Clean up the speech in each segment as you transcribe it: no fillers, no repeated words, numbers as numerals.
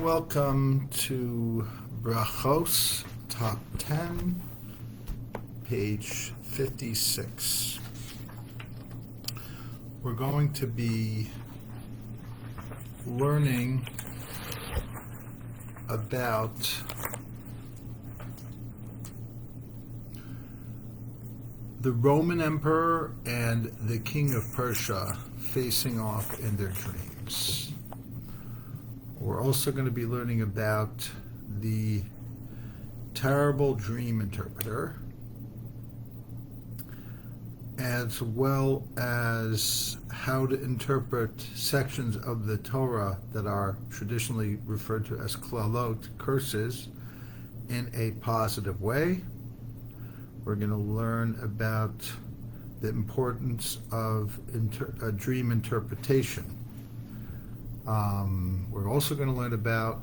Welcome to Brachot, Top 10, page 56. We're going to be learning about the Roman Emperor and the King of Persia facing off in their dreams. We're also going to be learning about the terrible dream interpreter, as well as how to interpret sections of the Torah that are traditionally referred to as klalot, curses, in a positive way. We're going to learn about the importance of dream interpretation. We're also going to learn about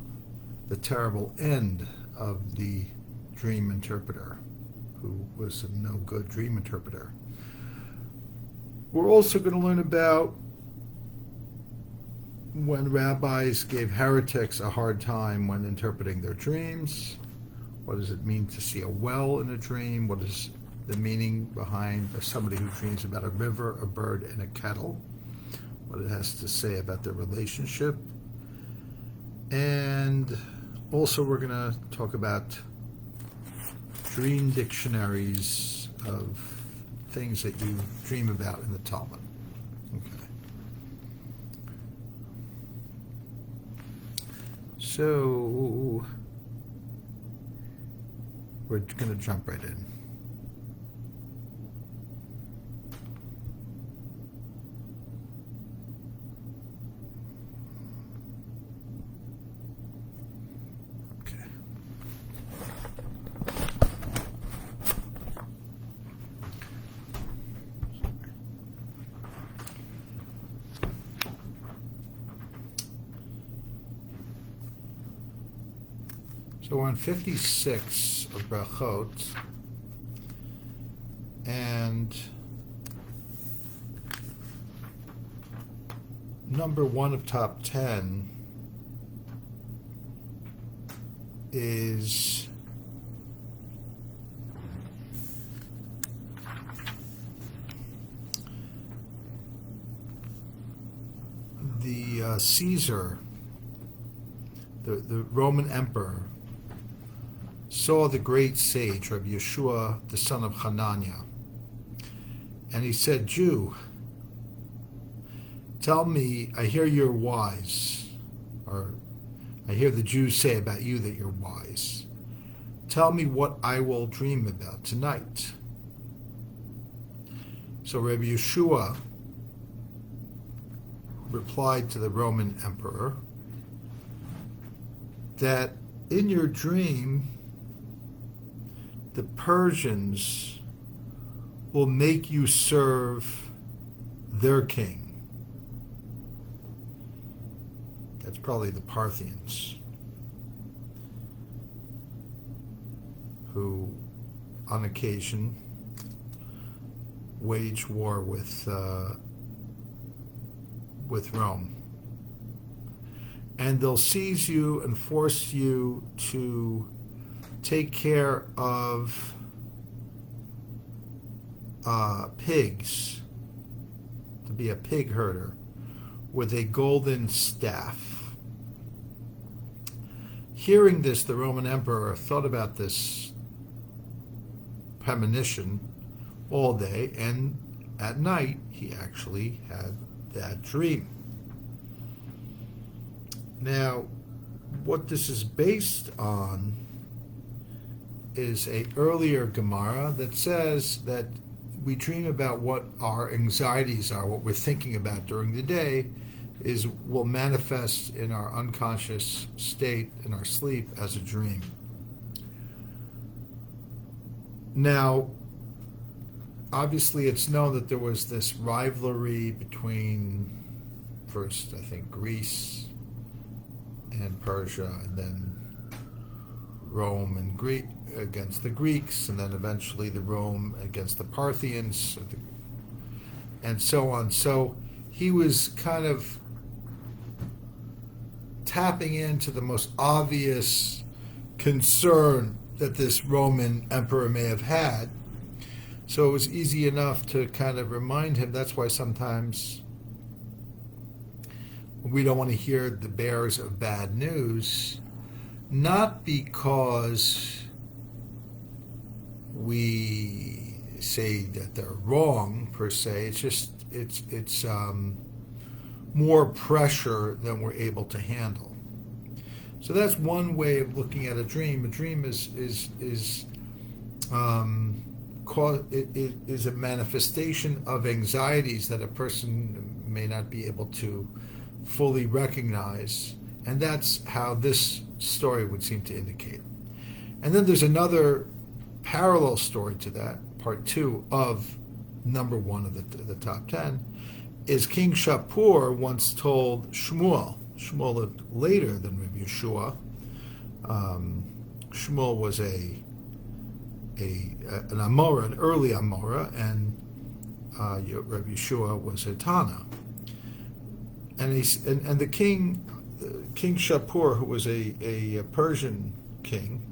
the terrible end of the dream interpreter, who was a no-good dream interpreter. We're also going to learn about when rabbis gave heretics a hard time when interpreting their dreams. What does it mean to see a well in a dream? What is the meaning behind somebody who dreams about a river, a bird, and a kettle? What it has to say about their relationship. And also we're going to talk about dream dictionaries of things that you dream about in the Talmud. Okay. So we're going to jump right in. So we're on 56 of Brachot, and number 1 of top 10 is the Caesar, the Roman emperor, saw the great sage, Rabbi Yeshua, the son of Hananiah. And he said, Jew, tell me, I hear you're wise, or I hear the Jews say about you that you're wise. Tell me what I will dream about tonight. So Rabbi Yeshua replied to the Roman emperor that in your dream, the Persians will make you serve their king. That's probably the Parthians, who on occasion wage war with Rome. And they'll seize you and force you to take care of pigs, to be a pig herder with a golden staff. Hearing this, the Roman emperor thought about this premonition all day, and at night he actually had that dream. Now, what this is based on is a earlier Gemara that says that we dream about what our anxieties are, what we're thinking about during the day, will manifest in our unconscious state, in our sleep, as a dream. Now, obviously it's known that there was this rivalry between, first, I think, Greece and Persia, and then Rome and Greek against the Greeks, and then eventually the Rome against the Parthians, and so on. So he was kind of tapping into the most obvious concern that this Roman emperor may have had. So it was easy enough to kind of remind him. That's why sometimes we don't want to hear the bearers of bad news, not because we say that they're wrong per se. It's just it's more pressure than we're able to handle. So that's one way of looking at a dream. A dream is a manifestation of anxieties that a person may not be able to fully recognize, and that's how this story would seem to indicate. And then there's another parallel story to that, part 2 of number 1 of the top 10, is King Shapur once told Shmuel lived later than Rabbi Yeshua. Shmuel was an Amora, an early Amora, and Rabbi Yeshua was a Tana. And the King Shapur, who was a Persian king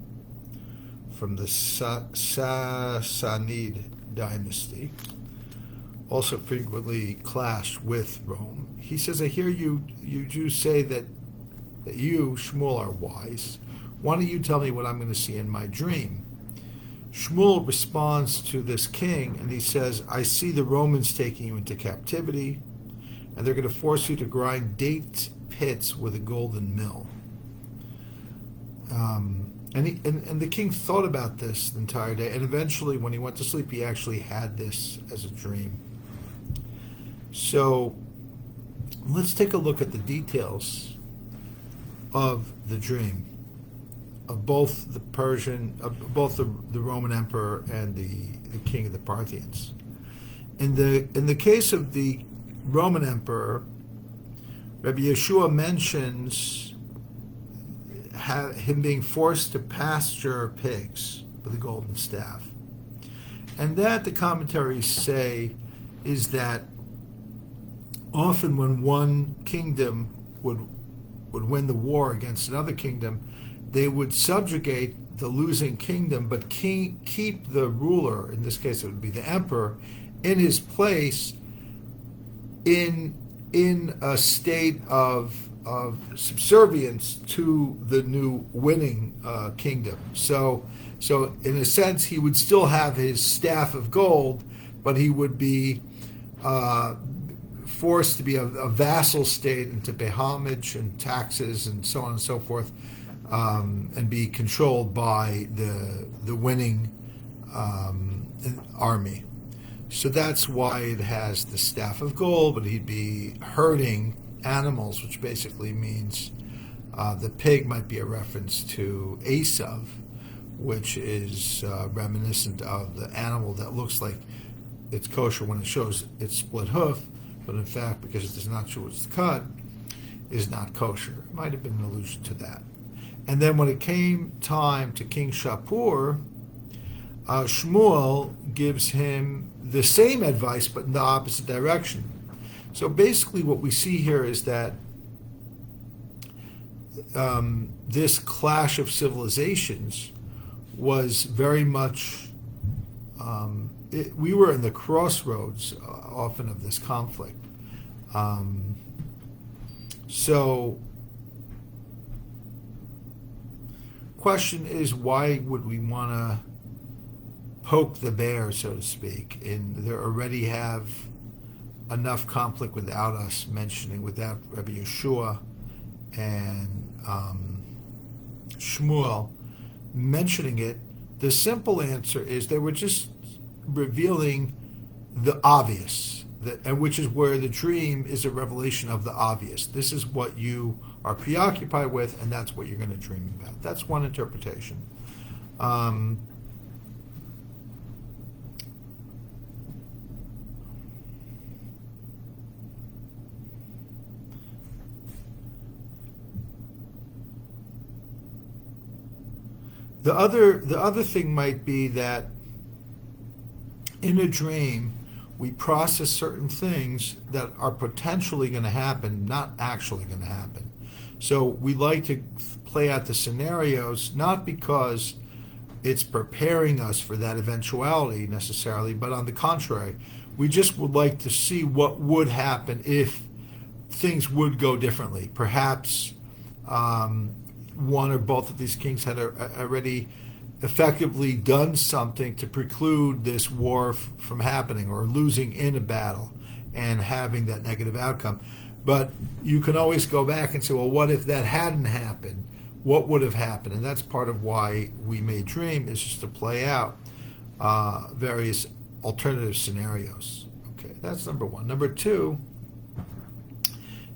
from the Sassanid dynasty, also frequently clashed with Rome. He says, I hear you Jews say that you, Shmuel, are wise. Why don't you tell me what I'm going to see in my dream? Shmuel responds to this king, and he says, I see the Romans taking you into captivity, and they're going to force you to grind date pits with a golden mill. And the king thought about this the entire day, and eventually when he went to sleep, he actually had this as a dream. So let's take a look at the details of the dream of both the Roman emperor and the king of the Parthians. In the case of the Roman emperor, Rabbi Yeshua mentions him being forced to pasture pigs with a golden staff. And that, the commentaries say, is that often when one kingdom would win the war against another kingdom, they would subjugate the losing kingdom, but keep the ruler, in this case it would be the emperor, in his place in a state of subservience to the new winning kingdom. So in a sense, he would still have his staff of gold, but he would be forced to be a vassal state and to pay homage and taxes and so on and so forth, and be controlled by the winning army. So that's why it has the staff of gold, but he'd be herding animals, which basically means the pig might be a reference to Esav, which is reminiscent of the animal that looks like it's kosher when it shows its split hoof, but in fact, because it does not show its cut, is not kosher. It might have been an allusion to that. And then when it came time to King Shapur, Shmuel gives him the same advice, but in the opposite direction. So basically what we see here is that this clash of civilizations was very much, we were in the crossroads often of this conflict. So question is, why would we want to poke the bear, so to speak? And there already have enough conflict without us mentioning, without Rabbi Yeshua and Shmuel mentioning it. The simple answer is they were just revealing the obvious, and which is where the dream is a revelation of the obvious. This is what you are preoccupied with, and that's what you're going to dream about. That's one interpretation. The other thing might be that in a dream we process certain things that are potentially going to happen, not actually going to happen. So we like to play out the scenarios, not because it's preparing us for that eventuality necessarily, but on the contrary, we just would like to see what would happen if things would go differently. Perhaps one or both of these kings had already effectively done something to preclude this war from happening, or losing in a battle and having that negative outcome. But you can always go back and say, well, what if that hadn't happened? What would have happened? And that's part of why we may dream, is just to play out various alternative scenarios. Okay, that's number one. Number two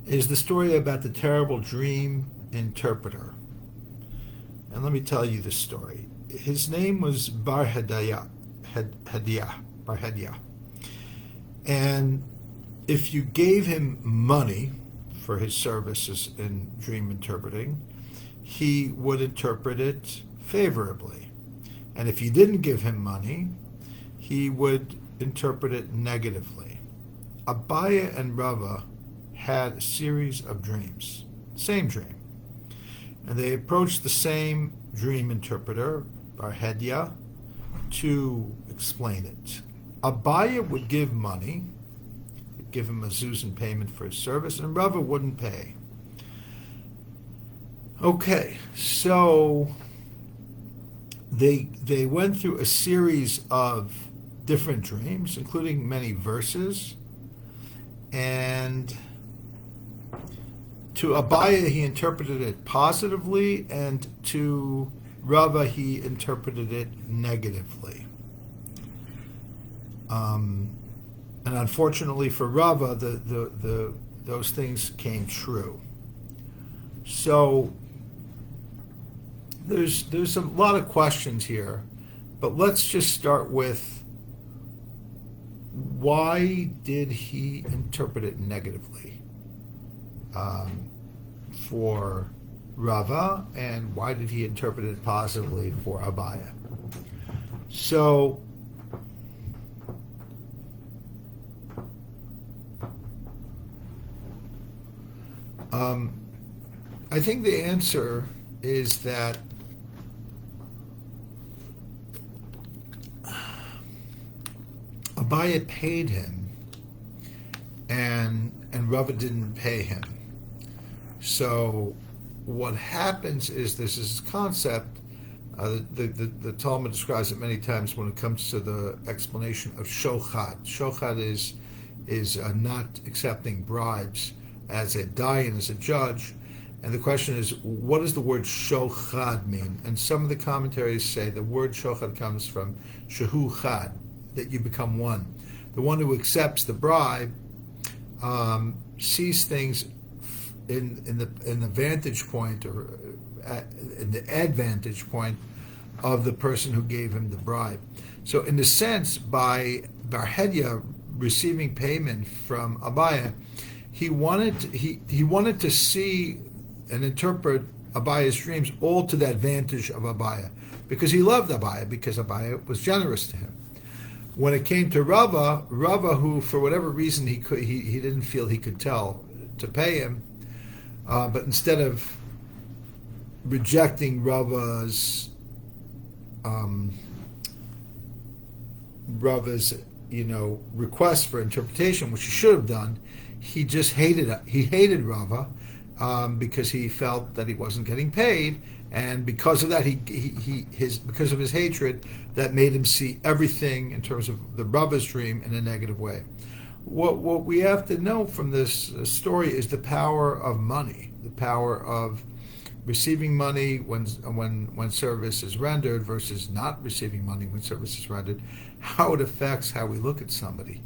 is the story about the terrible dream interpreter. And let me tell you this story. His name was Barhadiah. And if you gave him money for his services in dream interpreting, he would interpret it favorably. And if you didn't give him money, he would interpret it negatively. Abaya and Rava had a series of dreams, same dream. And they approached the same dream interpreter, Barhadiah, to explain it. Abaya would give money, give him a zuz payment for his service, and Rava wouldn't pay. Okay, so they went through a series of different dreams, including many verses, and to Abaya he interpreted it positively, and to Rava he interpreted it negatively. And unfortunately for Rava, those things came true. So there's a lot of questions here, but let's just start with, why did he interpret it negatively for Rava, and why did he interpret it positively for Abaya? So I think the answer is that Abaya paid him, and Rava didn't pay him. So what happens is, this is a concept, the Talmud describes it many times when it comes to the explanation of shochad. Shochad is not accepting bribes as a dayan, as a judge. And the question is, what does the word shochad mean? And some of the commentaries say the word shochad comes from shehu chad, that you become one. The one who accepts the bribe sees things in the vantage point, or in the advantage point of the person who gave him the bribe. So in a sense, by Barhadiah receiving payment from Abaya, he wanted to see and interpret Abaya's dreams all to the advantage of Abaya, because he loved Abaya, because Abaya was generous to him. When it came to Rava, who for whatever reason he didn't feel he could tell to pay him, but instead of rejecting Rava's request for interpretation, which he should have done, he hated Rava, because he felt that he wasn't getting paid, and because of that, because of his hatred, that made him see everything in terms of the Rava's dream in a negative way. What we have to know from this story is the power of money, the power of receiving money when service is rendered versus not receiving money when service is rendered, how it affects how we look at somebody.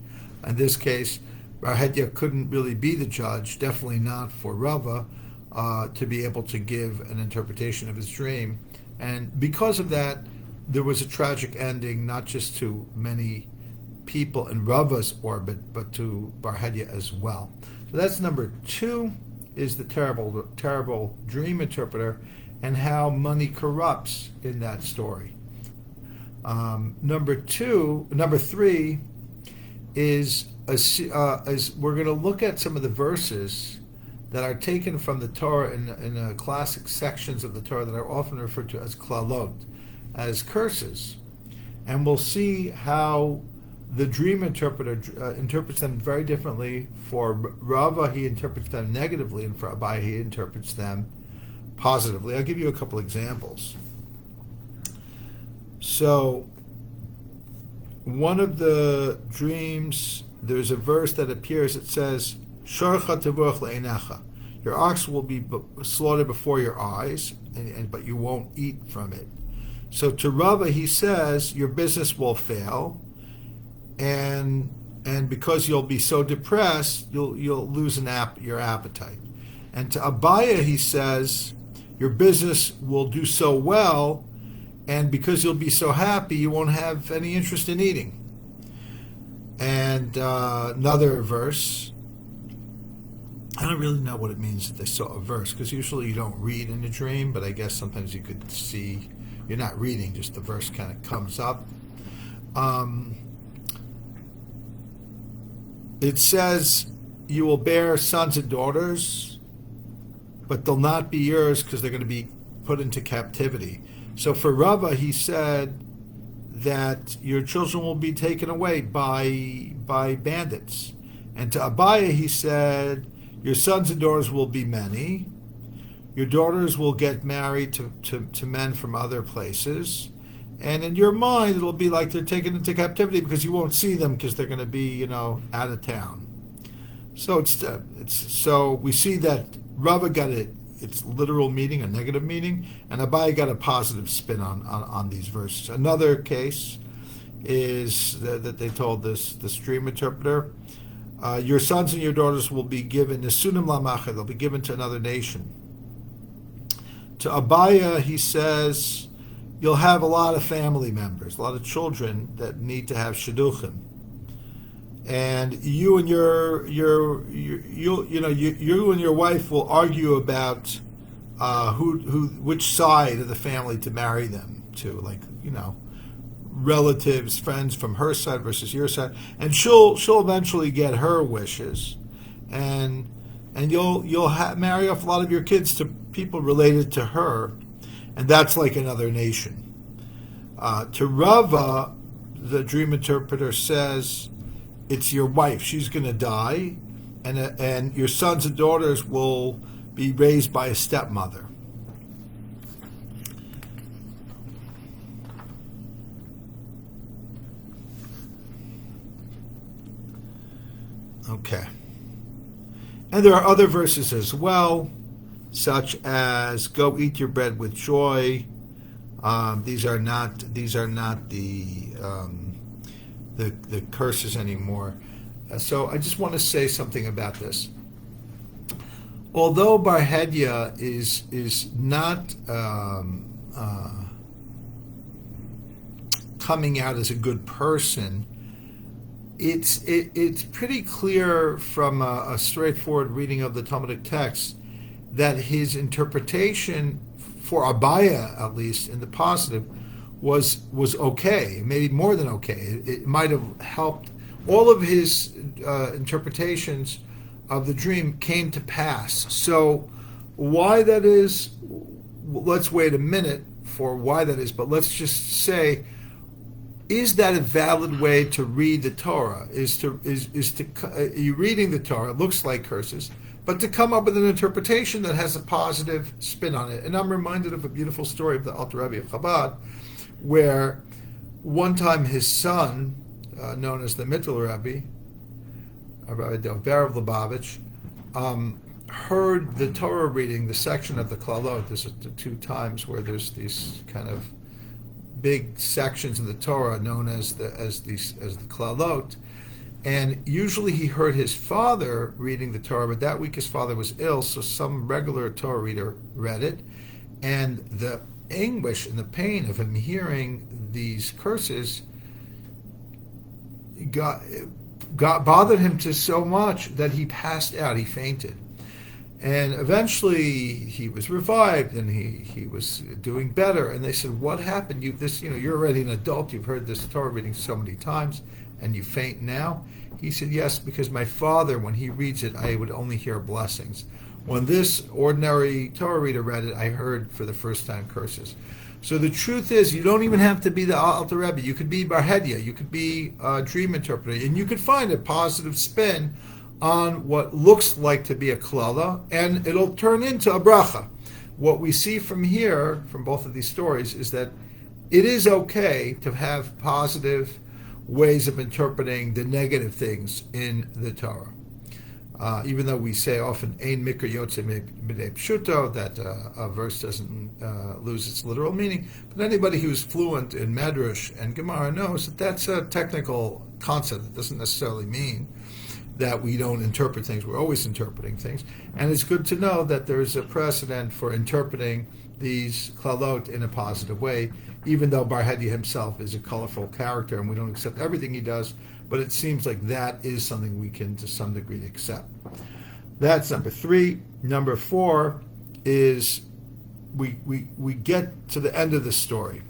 In this case, Barhadiah couldn't really be the judge, definitely not for Rava, to be able to give an interpretation of his dream. And because of that, there was a tragic ending, not just to many people in Rava's orbit, but to Barhadiah as well. So that's number two, is the terrible dream interpreter, and how money corrupts in that story. Number three is we're going to look at some of the verses that are taken from the Torah in classic sections of the Torah that are often referred to as klalot, as curses. And we'll see how the dream interpreter interprets them very differently. For Rava, he interprets them negatively, and for Abai, he interprets them positively. I'll give you a couple examples. So, one of the dreams, there's a verse that appears that says, "Sharcha tevuach le'enecha." Your ox will be slaughtered before your eyes, but you won't eat from it. So to Rava, he says, your business will fail, and because you'll be so depressed, you'll lose your appetite. And to Abaya, he says, your business will do so well, and because you'll be so happy, you won't have any interest in eating. And another verse, I don't really know what it means that they saw a verse, because usually you don't read in a dream, but I guess sometimes you could see, you're not reading, just the verse kind of comes up. It says, you will bear sons and daughters, but they'll not be yours because they're going to be put into captivity. So for Rava, he said that your children will be taken away by bandits. And to Abaya, he said, your sons and daughters will be many. Your daughters will get married to men from other places. And in your mind, it'll be like they're taken into captivity because you won't see them because they're going to be, out of town. So so we see that Rava got its literal meaning, a negative meaning, and Abai got a positive spin on these verses. Another case is that they told this dream interpreter, your sons and your daughters will be given, Nesunim Lamacha, they'll be given to another nation. To Abaya, he says, you'll have a lot of family members, a lot of children that need to have shidduchim, and you and your wife will argue about which side of the family to marry them to, relatives, friends from her side versus your side, and she'll eventually get her wishes, and you'll marry off a lot of your kids to people related to her, and that's like another nation. To Rava, the dream interpreter says, it's your wife. She's going to die, and your sons and daughters will be raised by a stepmother. Okay. And there are other verses as well, such as "Go eat your bread with joy." These are not the curses anymore. So I just want to say something about this. Although Barhedia is not coming out as a good person, it's pretty clear from a straightforward reading of the Talmudic text that his interpretation, for Abaya at least, in the positive, was okay, maybe more than okay. It might have helped. All of his interpretations of the dream came to pass. So why that is, let's wait a minute for why that is, but let's just say, is that a valid way to read the Torah? You reading the Torah, it looks like curses, but to come up with an interpretation that has a positive spin on it. And I'm reminded of a beautiful story of the Alter Rebbe of Chabad, where one time his son, known as the Mittel Rebbe, Rabbi Dover of Lubavitch, heard the Torah reading, the section of the Klalot. There's the two times where there's these kind of big sections in the Torah known as the Klalot, and usually he heard his father reading the Torah, but that week his father was ill, so some regular Torah reader read it, and the anguish and the pain of him hearing these curses got bothered him to so much that he passed out, he fainted. And eventually he was revived and he was doing better. And they said, what happened? You're already an adult, you've heard this Torah reading so many times, and you faint now? He said, yes, because my father, when he reads it, I would only hear blessings. When this ordinary Torah reader read it, I heard for the first time curses. So the truth is, you don't even have to be the Alter Rebbe. You could be Bar Hedia, you could be a dream interpreter, and you could find a positive spin on what looks like to be a klala, and it'll turn into a bracha. What we see from here, from both of these stories, is that it is okay to have positive ways of interpreting the negative things in the Torah. Even though we say often "Ein mikra yotze midei pshuto," that a verse doesn't lose its literal meaning, but anybody who's fluent in Medrash and Gemara knows that that's a technical concept. It doesn't necessarily mean that we don't interpret things. We're always interpreting things, and it's good to know that there's a precedent for interpreting these klalot in a positive way, even though Bar Hedia himself is a colorful character and we don't accept everything he does, but it seems like that is something we can to some degree accept. That's number 3. Number 4 is we get to the end of the story.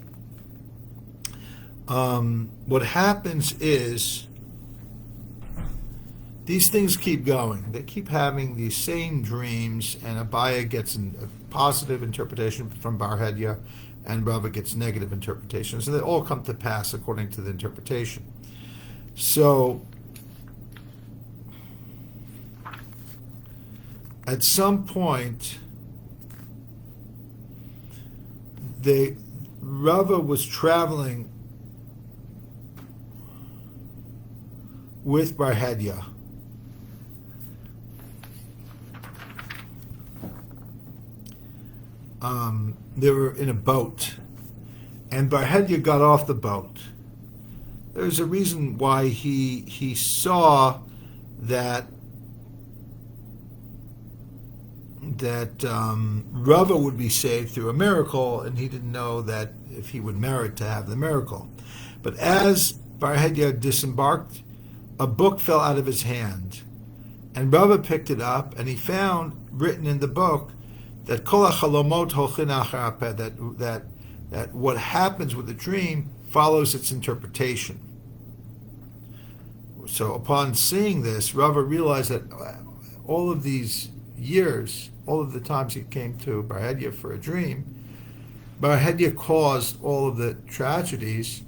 What happens is these things keep going. They keep having these same dreams, and Abaya gets a positive interpretation from Bar Hedia, and Rava gets negative interpretation. So they all come to pass according to the interpretation. So at some point, Rava was traveling with Bar Hedia. They were in a boat, and Bar Hedia got off the boat. There's a reason why he saw that Rava would be saved through a miracle, and he didn't know that if he would merit to have the miracle. But as Bar Hedia disembarked, a book fell out of his hand, and Rava picked it up, and he found written in the book that kol hachalomot holchin achar hapeh, that what happens with the dream follows its interpretation. So upon seeing this, Rava realized that all of these years, all of the times he came to Bar Hedia for a dream, Bar Hedia caused all of the tragedies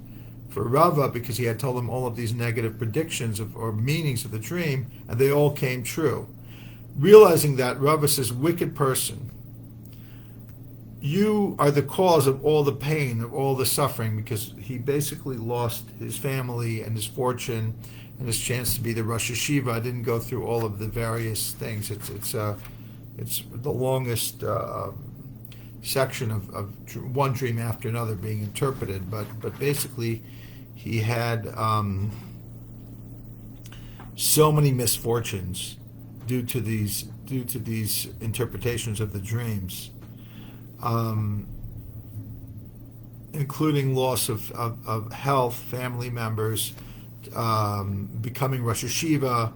for Rava because he had told him all of these negative predictions or meanings of the dream, and they all came true. Realizing that, Rava says, "Wicked person, you are the cause of all the pain, of all the suffering," because he basically lost his family and his fortune and his chance to be the Rosh Hashiva. I didn't go through all of the various things. It's the longest section of one dream after another being interpreted, but basically he had so many misfortunes due to these interpretations of the dreams. Including loss of health, family members, becoming Rosh Hashiva,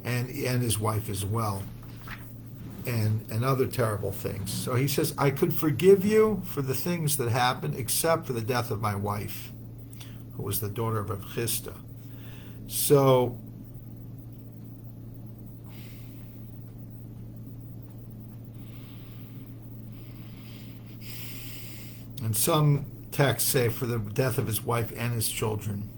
and his wife as well, and other terrible things. So he says, "I could forgive you for the things that happened, except for the death of my wife, who was the daughter of Rav Chisda." So and some texts say for the death of his wife and his children.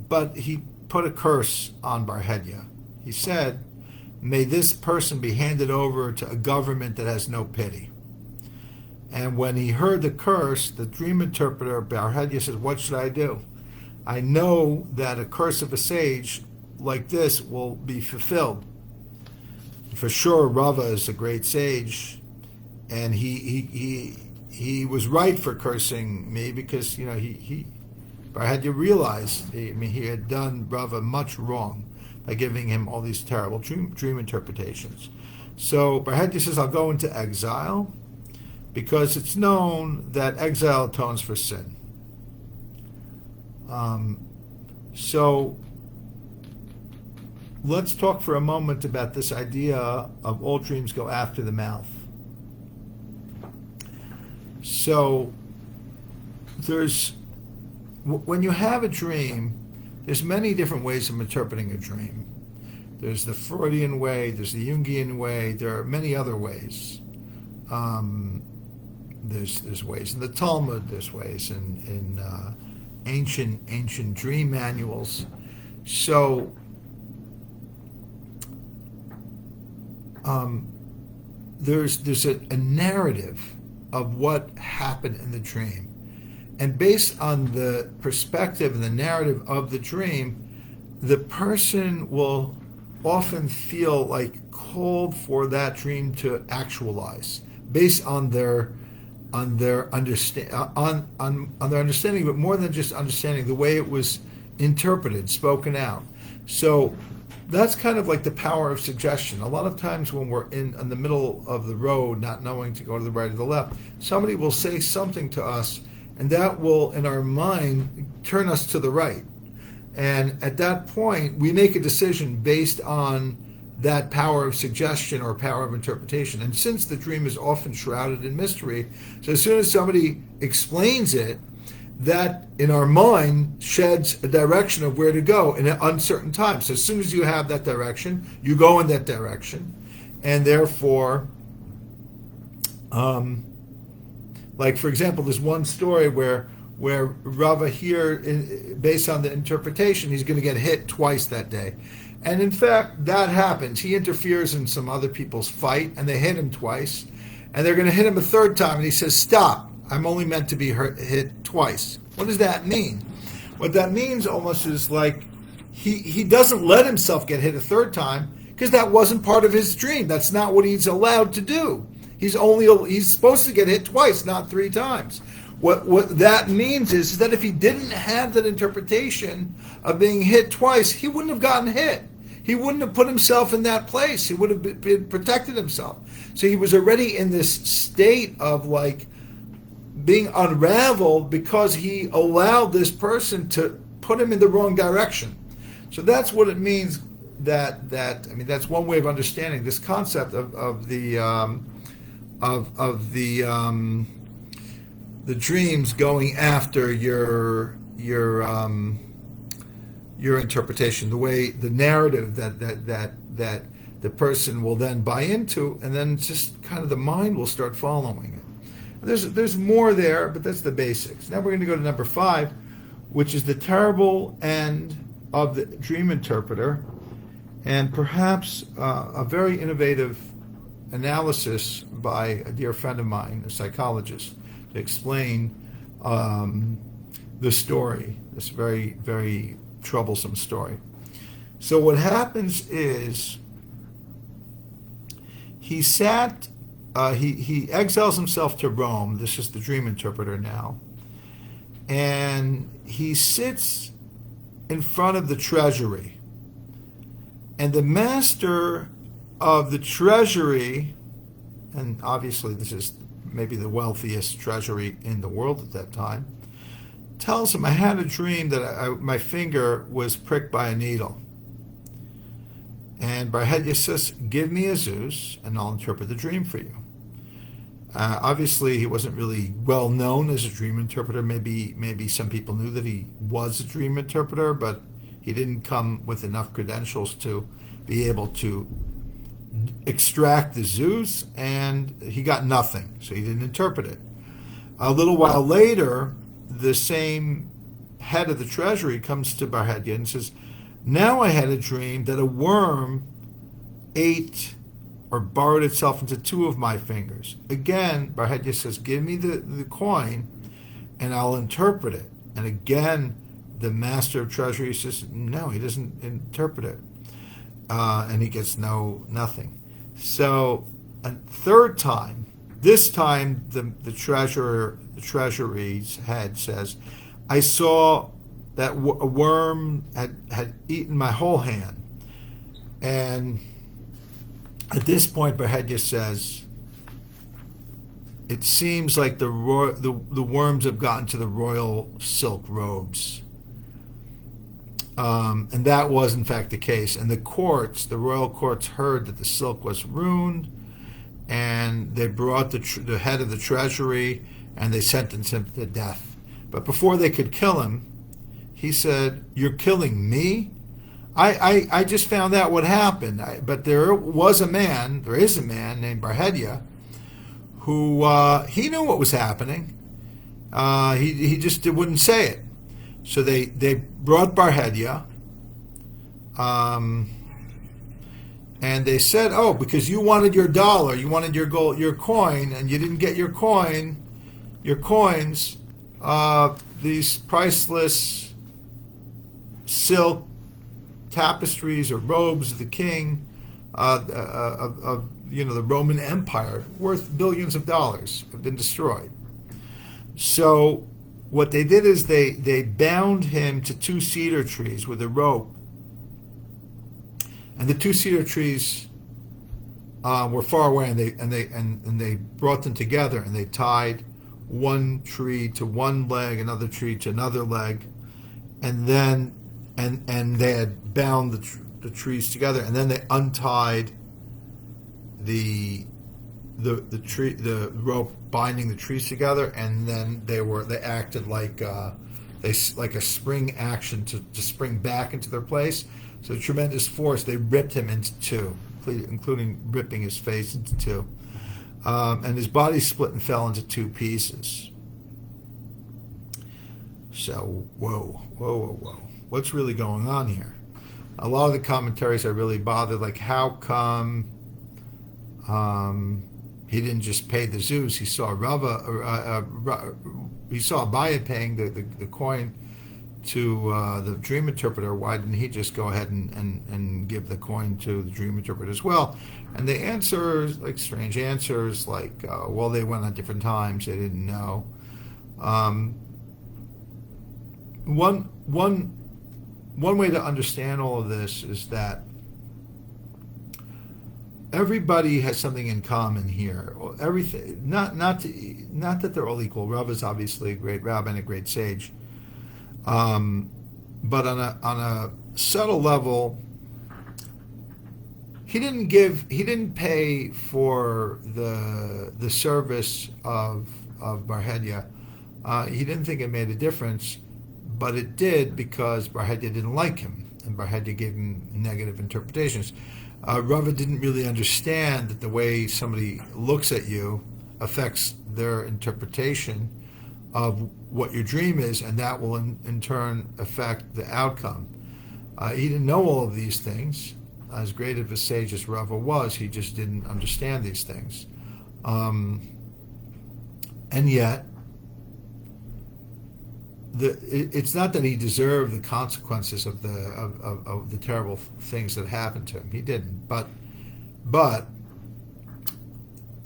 But he put a curse on Bar Hedia. He said, "May this person be handed over to a government that has no pity." And when he heard the curse, the dream interpreter, Bar Hedia, says, "What should I do? I know that a curse of a sage like this will be fulfilled. For sure, Rava is a great sage, and he was right for cursing me because Bar Hedia realized he had done Rava much wrong by giving him all these terrible dream interpretations. So Bar Hedia says, "I'll go into exile because it's known that exile atones for sin." So let's talk for a moment about this idea of all dreams go after the mouth. So when you have a dream, there's many different ways of interpreting a dream. There's the Freudian way, there's the Jungian way, there are many other ways. There's ways in the Talmud, there's ways in ancient dream manuals. So there's a narrative of what happened in the dream. And based on the perspective and the narrative of the dream, the person will often feel like called for that dream to actualize based on their understanding, but more than just understanding, the way it was interpreted, spoken out. So that's kind of like the power of suggestion. A lot of times when we're in the middle of the road, not knowing to go to the right or the left, somebody will say something to us, and that will, in our mind, turn us to the right. And at that point, we make a decision based on that power of suggestion or power of interpretation. And since the dream is often shrouded in mystery, so as soon as somebody explains it, that in our mind sheds a direction of where to go in an uncertain time. So as soon as you have that direction, you go in that direction. And therefore, like for example, there's one story where Rava here, based on the interpretation, he's going to get hit twice that day. And in fact, that happens. He interferes in some other people's fight, and they hit him twice. And they're going to hit him a third time, and he says, "Stop, I'm only meant to be hit twice." What does that mean? What that means almost is like he doesn't let himself get hit a third time because that wasn't part of his dream. That's not what he's allowed to do. He's supposed to get hit twice, not 3 times. What that means is that if he didn't have that interpretation of being hit twice, he wouldn't have gotten hit. He wouldn't have put himself in that place. He would have been protected himself. So he was already in this state of like being unraveled because he allowed this person to put him in the wrong direction. So that's what it means. That's one way of understanding this concept of the dreams going after your interpretation, the narrative that the person will then buy into, and then just kind of the mind will start following it. There's more there, but that's the basics. Now we're going to go to number 5, which is the terrible end of the dream interpreter, and perhaps a very innovative analysis by a dear friend of mine, a psychologist, to explain the story, this very, very troublesome story. So what happens is he exiles himself to Rome. This is the dream interpreter now. And he sits in front of the treasury. And the master of the treasury, and obviously this is maybe the wealthiest treasury in the world at that time, tells him, "I had a dream that my finger was pricked by a needle." And Brachot says, "Give me a Zeus, and I'll interpret the dream for you." Obviously, he wasn't really well known as a dream interpreter. Maybe some people knew that he was a dream interpreter, but he didn't come with enough credentials to be able to extract the Zeus, and he got nothing, so he didn't interpret it. A little while later, the same head of the treasury comes to Brachot and says, "Now I had a dream that a worm ate or burrowed itself into 2 of my fingers." Again, Brachot says, "Give me the coin and I'll interpret it." And again, the master of treasury says, "No, he doesn't interpret it." And he gets nothing. So a third time, this time the treasury's head says, "I saw that a worm had eaten my whole hand." And at this point, Brachot says, "It seems like the worms have gotten to the royal silk robes." And that was in fact the case. And the royal courts heard that the silk was ruined, and they brought the head of the treasury, and they sentenced him to death. But before they could kill him, he said, "You're killing me? I just found out what happened. But there is a man named Barhedia who he knew what was happening. He just wouldn't say it. So they brought Barhedia, and they said, "Oh, because you wanted your dollar, you wanted your gold, your coin, and you didn't get your coins, these priceless silk tapestries or robes of the king of the Roman Empire, worth billions of dollars, have been destroyed." So what they did is they bound him to two cedar trees with a rope, and the two cedar trees were far away, and they brought them together, and they tied one tree to one leg, another tree to another leg, and then and they had bound the trees together, and then they untied the rope binding the trees together, and then they acted like a spring action to spring back into their place. So tremendous force, they ripped him into two, including ripping his face into two, and his body split and fell into two pieces. So whoa, what's really going on here? A lot of the commentaries are really bothered, like how come he didn't just pay the Zeus? He saw he saw Abaye paying the coin to the dream interpreter. Why didn't he just go ahead and give the coin to the dream interpreter as well? And the answers, like strange answers, like well, they went at different times, they didn't know. One way to understand all of this is that everybody has something in common here. Everything, not that they're all equal. Rav is obviously a great rabbi and a great sage, but on a subtle level, he didn't pay for the service of Barhedia. He didn't think it made a difference, but it did, because Barhedia didn't like him, and Barhedia gave him negative interpretations. Rava didn't really understand that the way somebody looks at you affects their interpretation of what your dream is, and that will in turn affect the outcome. He didn't know all of these things. As great of a sage as Rava was, he just didn't understand these things. And yet, it's not that he deserved the consequences of the terrible things that happened to him. He didn't. But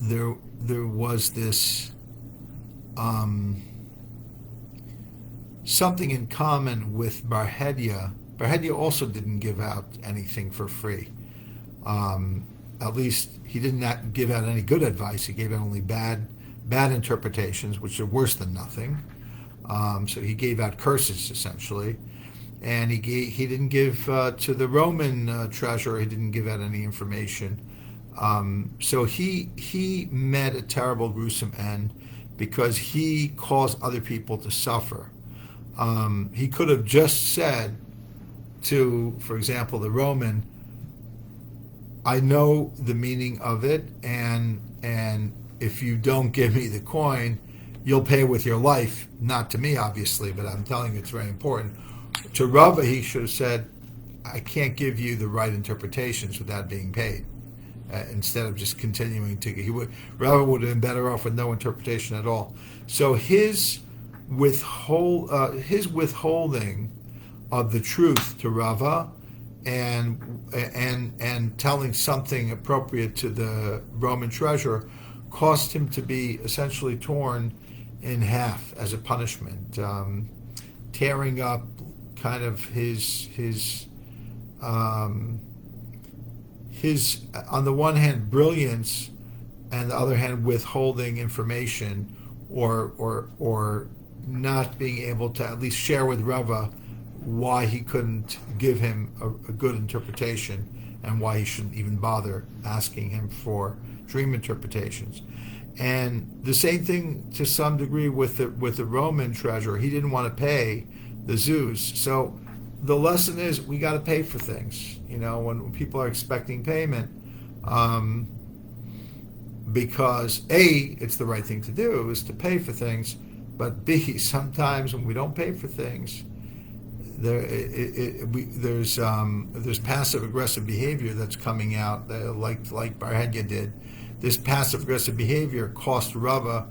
there was this something in common with Barhedia. Barhedia also didn't give out anything for free. At least he did not give out any good advice. He gave out only bad interpretations, which are worse than nothing. So he gave out curses, essentially, and he didn't give to the Roman treasurer. He didn't give out any information. So he met a terrible, gruesome end because he caused other people to suffer. He could have just said to, for example, the Roman, "I know the meaning of it, and if you don't give me the coin, you'll pay with your life." Not to me, obviously, but I'm telling you it's very important. To Rava, he should have said, "I can't give you the right interpretations without being paid." Instead of just continuing to, Rava would have been better off with no interpretation at all. So his withholding of the truth to Rava and telling something appropriate to the Roman treasurer caused him to be essentially torn in half as a punishment, tearing up kind of his on the one hand brilliance, and the other hand withholding information, or not being able to at least share with Rava why he couldn't give him a good interpretation, and why he shouldn't even bother asking him for dream interpretations. And the same thing to some degree with the Roman treasurer. He didn't want to pay the Zeus. So the lesson is we got to pay for things. When people are expecting payment, because A, it's the right thing to do, is to pay for things, but B, sometimes when we don't pay for things, there's passive aggressive behavior that's coming out, like Barhedya did. This passive aggressive behavior cost Rava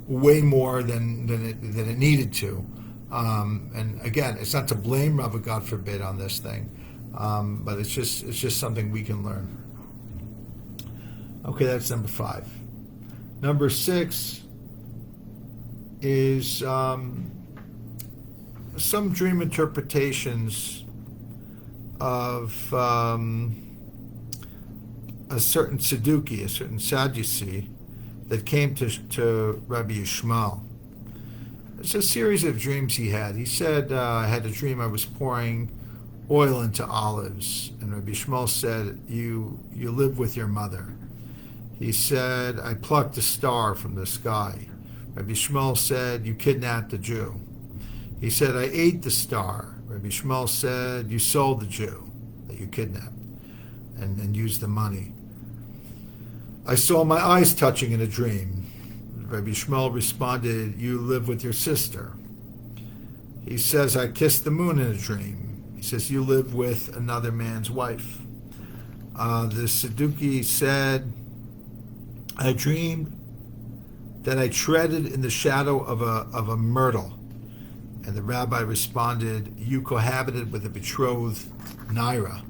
way more than it needed to. And again, it's not to blame Rava, God forbid, on this thing, but it's just something we can learn. Okay, that's number 5. Number 6 is some dream interpretations of a certain Sadduki, a certain Sadducee, that came to Rabbi Yishmael. It's a series of dreams he had. He said, I had a dream I was pouring oil into olives. And Rabbi Yishmael said, you live with your mother. He said, I plucked a star from the sky. Rabbi Yishmael said, you kidnapped a Jew. He said, I ate the star. Rabbi Yishmael said, you sold the Jew that you kidnapped and used the money. I saw my eyes touching in a dream. Rabbi Yishmael responded, you live with your sister. He says, I kissed the moon in a dream. He says, you live with another man's wife. The Sadduki said, I dreamed that I treaded in the shadow of a myrtle. And the rabbi responded, you cohabited with a betrothed Naira.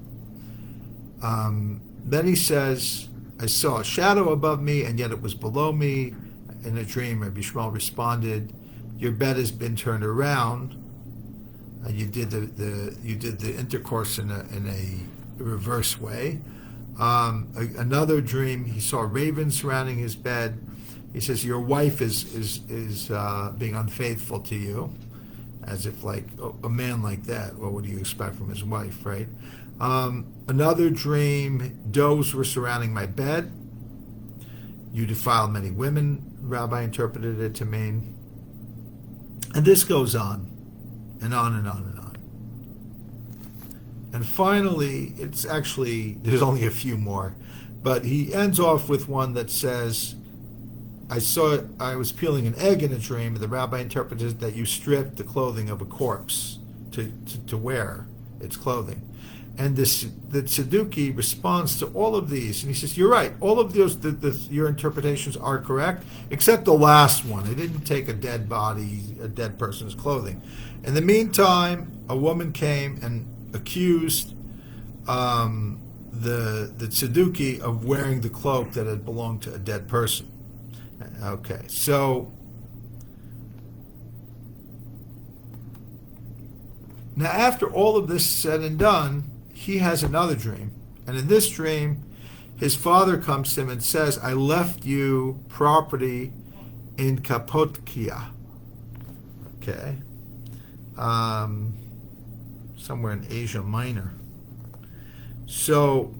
Then he says, I saw a shadow above me, and yet it was below me. In a dream, Rabbi Yishmael responded, your bed has been turned around. You did the intercourse in a reverse way. Another dream, he saw ravens surrounding his bed. He says, your wife is being unfaithful to you, as if like a man like that, well, what do you expect from his wife, right? Another dream, doves were surrounding my bed. You defiled many women, Rabbi interpreted it to mean. And this goes on, and on and on and on. And finally, there's only a few more, but he ends off with one that says, I was peeling an egg in a dream, and the rabbi interpreted that you stripped the clothing of a corpse to wear its clothing. And the Sadduki responds to all of these, and he says, you're right, all of those, your interpretations are correct, except the last one. They didn't take a dead body, a dead person's clothing. In the meantime, a woman came and accused the Sadduki of wearing the cloak that had belonged to a dead person. Okay, so now after all of this said and done, he has another dream. And in this dream, his father comes to him and says, I left you property in Kapotkia. Okay. Somewhere in Asia Minor. So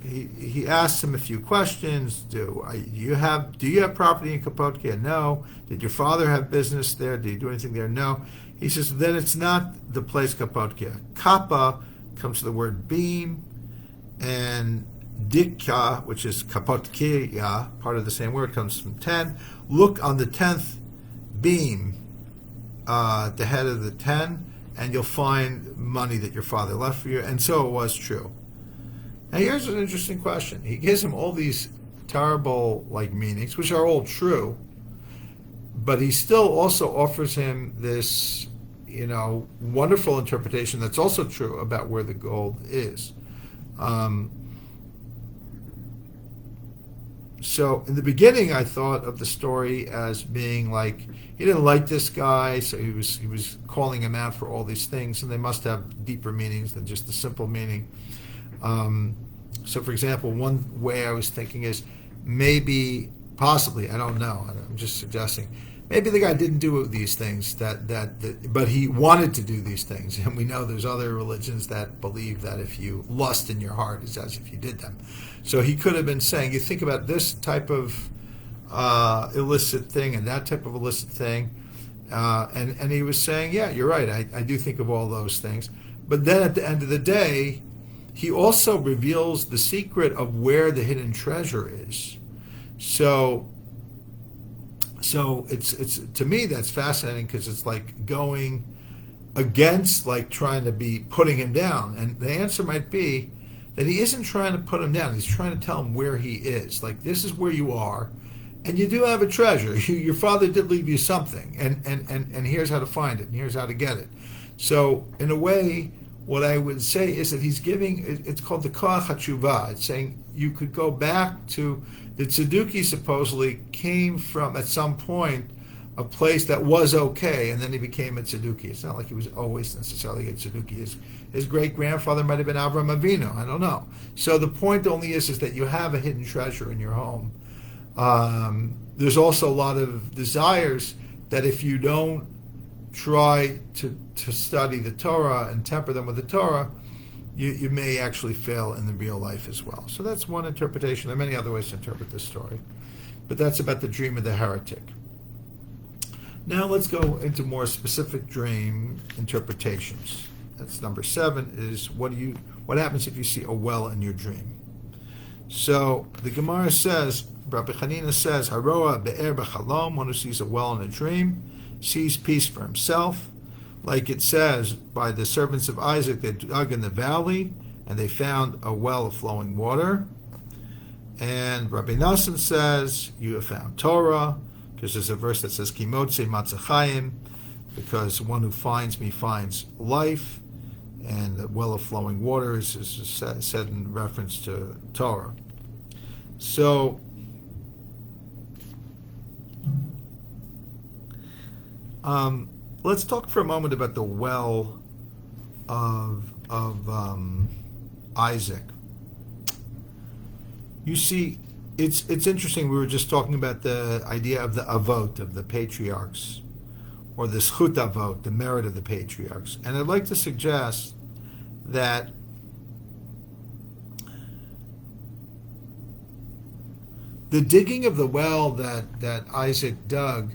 he asks him a few questions. Do you have property in Kapotkia? No. Did your father have business there? Did you do anything there? No. He says, then it's not the place Kapotkia. Kappa comes to the word beam, and Dikka, which is Kapotkia, part of the same word, comes from 10. Look on the 10th beam, the head of the 10, and you'll find money that your father left for you. And so it was true. Now here's an interesting question. He gives him all these terrible meanings, which are all true, but he still also offers him this, wonderful interpretation that's also true about where the gold is. So in the beginning, I thought of the story as being he didn't like this guy, so he was calling him out for all these things, and they must have deeper meanings than just the simple meaning. So, for example, one way I was thinking is maybe, possibly, I don't know, I'm just suggesting, maybe the guy didn't do these things, but he wanted to do these things. And we know there's other religions that believe that if you lust in your heart, it's as if you did them. So he could have been saying, you think about this type of illicit thing and that type of illicit thing, And he was saying, yeah, you're right. I do think of all those things. But then at the end of the day, he also reveals the secret of where the hidden treasure is. So it's to me that's fascinating because it's like going against like trying to be putting him down. And the answer might be that he isn't trying to put him down. He's trying to tell him where he is. Like, this is where you are. And you do have a treasure. Your father did leave you something, and here's how to find it, and here's how to get it. So, in a way, what I would say is that he's giving, it's called the Koach HaTshuvah. It's saying you could go back to, the Tzeduki supposedly came from, at some point, a place that was okay, and then he became a Tzeduki. It's not like he was always necessarily a Tzeduki. His great-grandfather might have been Avram Avinu. I don't know. So the point only is that you have a hidden treasure in your home. There's also a lot of desires that if you don't try to study the Torah and temper them with the Torah, you may actually fail in the real life as well. So that's one interpretation. There are many other ways to interpret this story. But that's about the dream of the heretic. Now let's go into more specific dream interpretations. That's number 7, is what happens if you see a well in your dream. So the Gemara says, Rabbi Hanina says, Haroa be'er b'chalom, one who sees a well in a dream, sees peace for himself. Like it says, by the servants of Isaac, they dug in the valley, and they found a well of flowing water. And Rabbi Nassim says, you have found Torah, because there's a verse that says, Kimotze matzachayim, because one who finds me finds life, and the well of flowing water is said in reference to Torah. So, let's talk for a moment about the well of Isaac. You see, it's interesting. We were just talking about the idea of the avot, of the patriarchs, or the zchut avot, the merit of the patriarchs. And I'd like to suggest that the digging of the well that Isaac dug,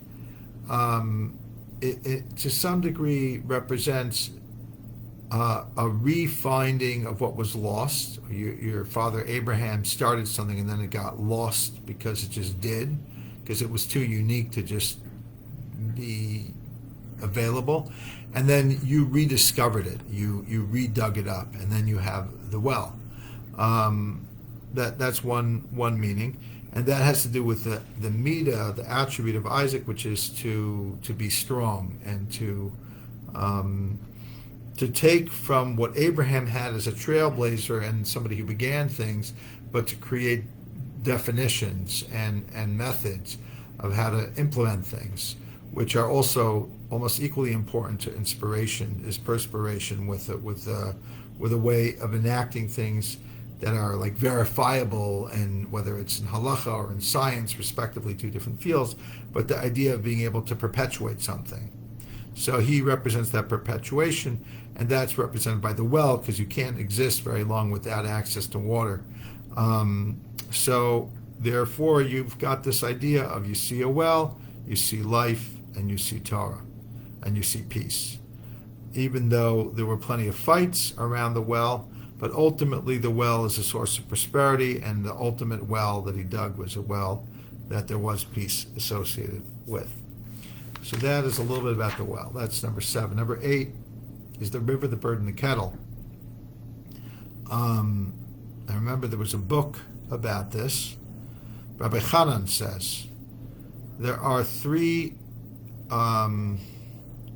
it to some degree represents a refinding of what was lost. Your father Abraham started something and then it got lost because it just did, because it was too unique to just be available. And then you rediscovered it, you redug it up, and then you have the well. That's one meaning. And that has to do with the midah, the attribute of Isaac, which is to be strong and to take from what Abraham had as a trailblazer and somebody who began things, but to create definitions and methods of how to implement things, which are also almost equally important to inspiration, is perspiration with a way of enacting things that are like verifiable, and whether it's in halacha or in science, respectively, 2 different fields, but the idea of being able to perpetuate something. So he represents that perpetuation, and that's represented by the well, because you can't exist very long without access to water. So therefore, you've got this idea of you see a well, you see life, and you see Torah, and you see peace. Even though there were plenty of fights around the well, but ultimately the well is a source of prosperity, and the ultimate well that he dug was a well that there was peace associated with. So that is a little bit about the well. That's number 7. Number 8 is the river, the bird, and the kettle. I remember there was a book about this. Rabbi Hanan says there are 3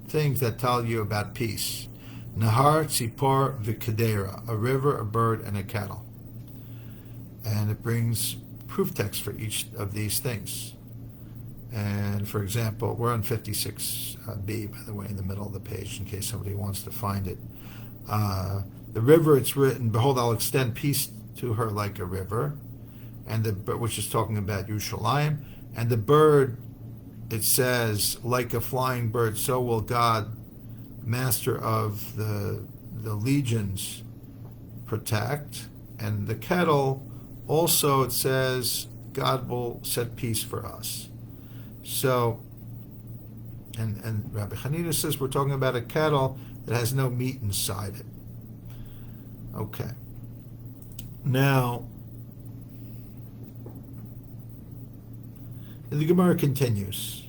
things that tell you about peace. Nahar, Tzipor, V'Kedera, a river, a bird, and a kettle. And it brings proof text for each of these things. And for example, we're on 56b, by the way, in the middle of the page, in case somebody wants to find it. The river, it's written, behold, I'll extend peace to her like a river, and which is talking about Yerushalayim. And the bird, it says, like a flying bird, so will God, master of the legions, protect. And the kettle, also it says, God will set peace for us. So And Rabbi Hanina says we're talking about a kettle that has no meat inside it. Okay. Now, the Gemara continues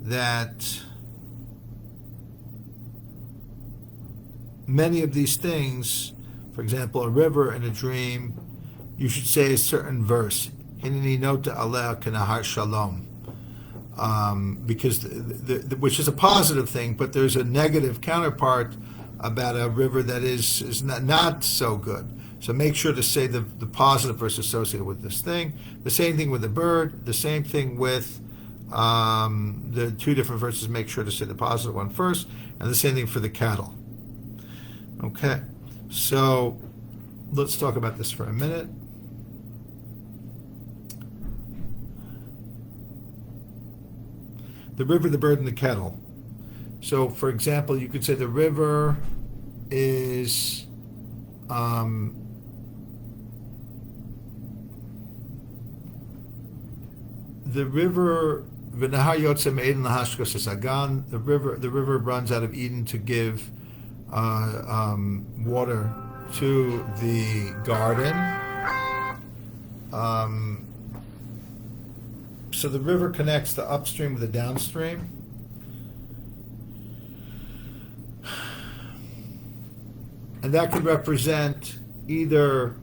that many of these things, for example, a river and a dream, you should say a certain verse, Hineni nota aleh kanahar shalom, because which is a positive thing, but there's a negative counterpart about a river that is not so good. So make sure to say the positive verse associated with this thing. The same thing with the bird. The same thing with the two different verses. Make sure to say the positive one first, and the same thing for the cattle. Okay, so let's talk about this for a minute. The river, the bird, and the kettle. So, for example, you could say the river is the river. V'nahar yotze me'eden lahashkos hasagan. The river runs out of Eden to give water to the garden. So the river connects the upstream with the downstream. And that could represent either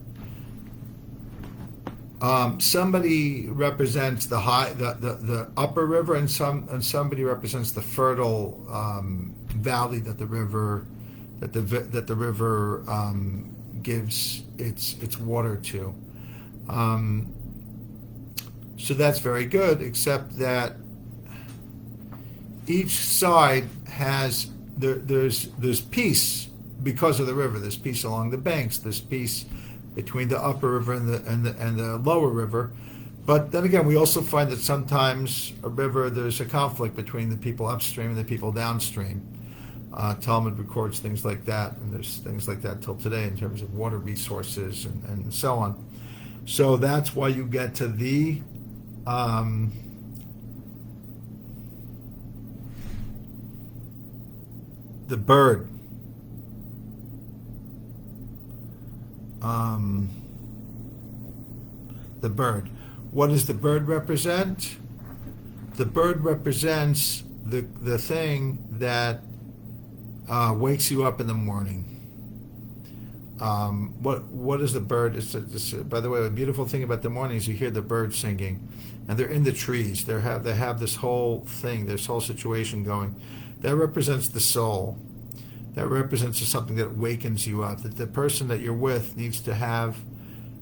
somebody represents the upper river, and somebody represents the fertile valley that the river gives its water to. So that's very good, except that each side has there's peace because of the river. There's peace along the banks. There's peace between the upper river and the lower river. But then again, we also find that sometimes a river, there's a conflict between the people upstream and the people downstream. Talmud records things like that, and there's things like that till today in terms of water resources and so on. So that's why you get to the bird. The bird. What does the bird represent? The bird represents the thing that wakes you up in the morning. What is the bird? By the way, a beautiful thing about the morning is you hear the birds singing, and they're in the trees. They have this whole thing, this whole situation going. That represents the soul. That represents something that wakens you up. That the person that you're with needs to have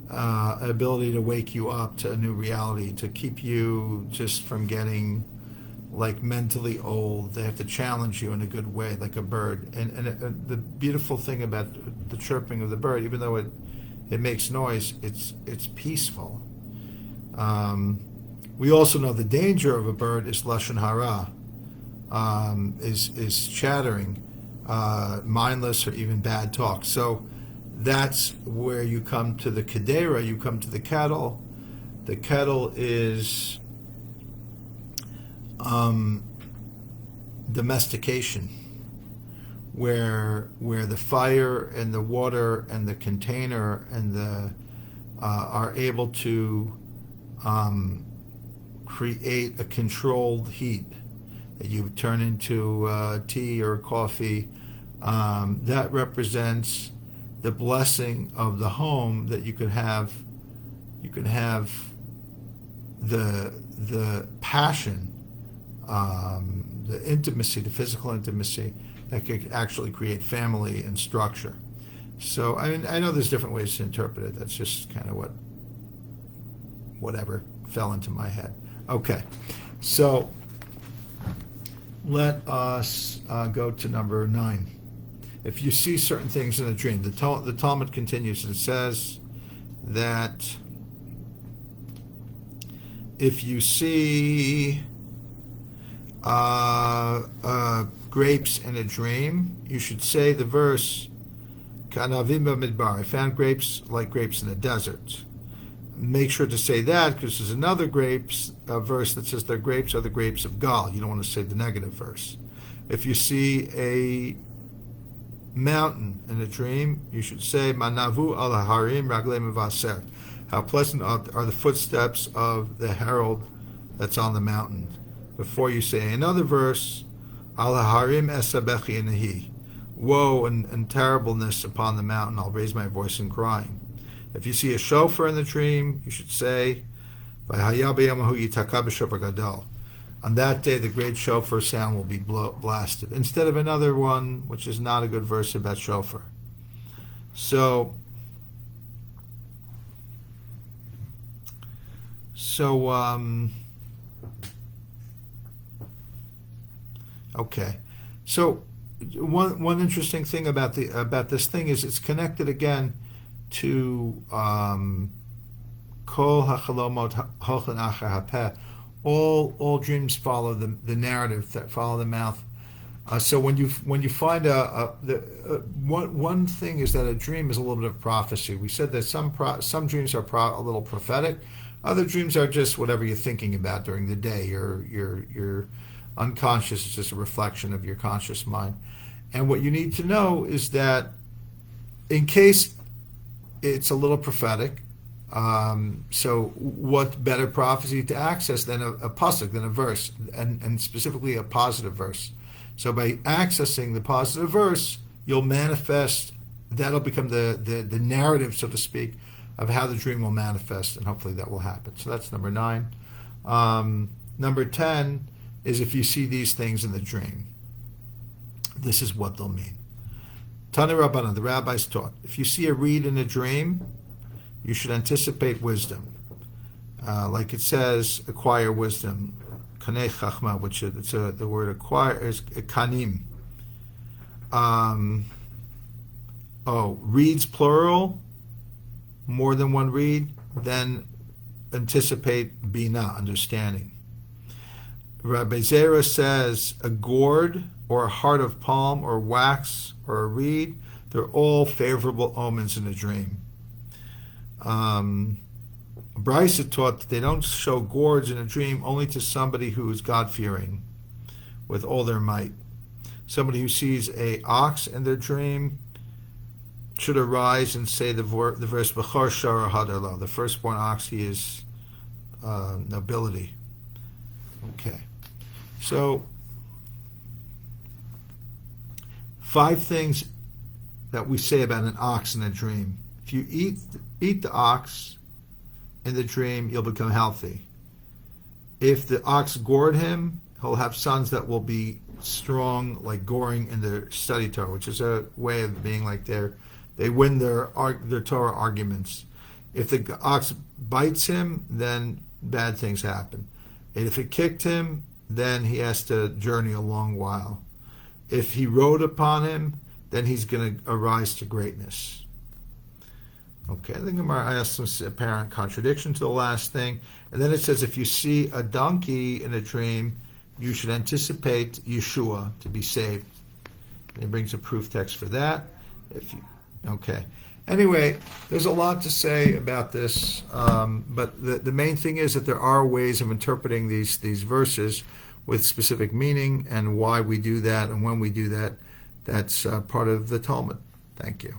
an ability to wake you up to a new reality, to keep you just from getting like mentally old. They have to challenge you in a good way, like a bird. And the beautiful thing about the chirping of the bird, even though it makes noise, it's peaceful. We also know the danger of a bird is lashon hara, is chattering, mindless, or even bad talk. So that's where you come to the kedera, you come to the kettle. The kettle is domestication, where the fire and the water and the container and the are able to create a controlled heat that you turn into tea or coffee. That represents the blessing of the home, that you could have the passion, the intimacy, the physical intimacy that could actually create family and structure. So I mean, I know there's different ways to interpret it. That's just kind of whatever fell into my head. Okay, so let us go to number 9. If you see certain things in a dream, the Talmud continues and says that if you see grapes in a dream, you should say the verse, Ka'anavim b'midbar, I found grapes like grapes in the desert. make sure to say that, because there's another verse that says their grapes are the grapes of gall. You don't want to say the negative verse. If you see a mountain in a dream, you should say, Manavu al harim ragle mevaser. How pleasant are the footsteps of the herald that's on the mountain. Before you say another verse, Al harim esabechi nehi. Woe and terribleness upon the mountain, I'll raise my voice in crying. If you see a shofar in the dream, you should say, on that day the great shofar sound will be blasted, instead of another one, which is not a good verse about shofar. Okay. So one interesting thing about this thing is it's connected again to Kol hachalomot hochan acher hapeh. All dreams follow the narrative that follow the mouth. So when you find one thing is that a dream is a little bit of prophecy. We said that some dreams are a little prophetic. Other dreams are just whatever you're thinking about during the day. Your unconscious is just a reflection of your conscious mind. And what you need to know is that in case it's a little prophetic, so what better prophecy to access than a pasuk, than a verse, and specifically a positive verse. So by accessing the positive verse, you'll manifest, that'll become the narrative, so to speak, of how the dream will manifest, and hopefully that will happen. So that's number 9. Number 10 is if you see these things in the dream, this is what they'll mean. Tana Rabbanan, the rabbis taught, if you see a reed in a dream, you should anticipate wisdom. Like it says, acquire wisdom. Kanei chachma, which the word acquire is kanim. Reeds plural, more than one reed, then anticipate bina, understanding. Rabbi Zera says a gourd or a heart of palm or wax or a reed, they're all favorable omens in a dream. Brachot taught that they don't show gourds in a dream only to somebody who is God-fearing with all their might. Somebody who sees a ox in their dream should arise and say the verse B'chor Shara Hadarlo. The firstborn ox, he is nobility. Okay. So 5 things that we say about an ox in a dream. If you eat the ox in the dream, you'll become healthy. If the ox gored him, he'll have sons that will be strong, like goring in their study Torah, which is a way of being like they win their Torah arguments. If the ox bites him, then bad things happen. And if it kicked him, then he has to journey a long while. If he rode upon him, then he's going to arise to greatness. Okay, I think I have some apparent contradiction to the last thing. And then it says, if you see a donkey in a dream, you should anticipate Yeshua, to be saved. And he brings a proof text for that. Okay. Anyway, there's a lot to say about this, but the main thing is that there are ways of interpreting these verses with specific meaning, and why we do that and when we do that, that's part of the Talmud. Thank you.